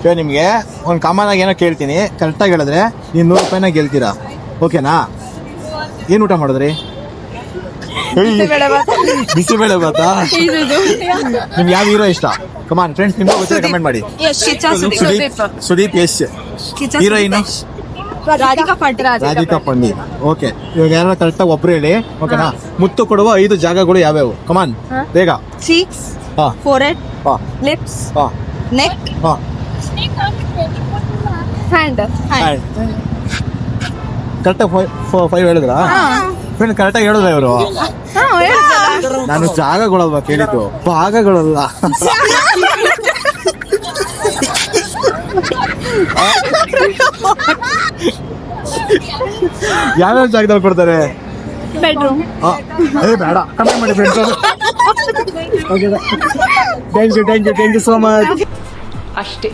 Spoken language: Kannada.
ಇವಾಗ ನಿಮಗೆ ಒಂದು ಕಾಮನ್ ಆಗಿ ಏನೋ ಕೇಳ್ತೀನಿ, ಕರೆಕ್ಟಾಗಿ ಹೇಳಿದ್ರೆ ನೀವು 100 ರೂಪಾಯಿನ ಗೆಲ್ತೀರಾ. ಓಕೆನಾ? ಏನು ಊಟ ಮಾಡಿದ್ರಿ? ಬಿಸಿಬೇಳೆ ಭಾತಾ. ನಿಮ್ಗೆ ಯಾವ ಹೀರೋ ಇಷ್ಟ? ಕಮಾನ್ ಫ್ರೆಂಡ್ಸ್, ನಿಮ್ಗೆ ಗೊತ್ತಿದೆ ಕಮೆಂಟ್ ಮಾಡಿ. ಸುದೀಪ್ ಯಶ್. ಹೀರೋಯಿನ್ ರಾಧಿಕಾ ಪಂಡಿತ್. ಓಕೆ, ಇವಾಗ ಯಾರು ಕರೆಕ್ಟಾಗಿ ಒಬ್ರು ಹೇಳಿ. ಓಕೆನಾ? ಮುತ್ತು ಕೊಡುವ 5 ಜಾಗಗಳು ಯಾವ್ಯಾವು? ಕಮಾನ್ ಬೇಗ. ಚೀಕ್ಸ್, ಹಾ ಫೋರೆಡ್, ಹಾ ಲಿಪ್ಸ್, ಹಾ ನೆಕ್, ಹಾ ಹ್ಯಾಂಡ್. ಕರೆಕ್ಟಾಗಿ 5 ಹೇಳಿದ್ರಾ? ಫ್ರೆಂಡ್ ಕರೆಕ್ಟಾಗಿ ಹೇಳಿದ್ರ ಇವರು? ನಾನು ಜಾಗಗಳಲ್ವಾ ಕೇಳಿದ್ದು, ಭಾಗಗಳಲ್ಲ. ಯಾವ್ಯಾವ ಜಾಗದಲ್ಲಿ ಕೊಡ್ತಾರೆ? ಬೆಡ್ರೂಮ್. ಬೇಡ, ಕಮೆಂಟ್ ಮಾಡಿ friends. Thank you so much. ಅಷ್ಟೇ.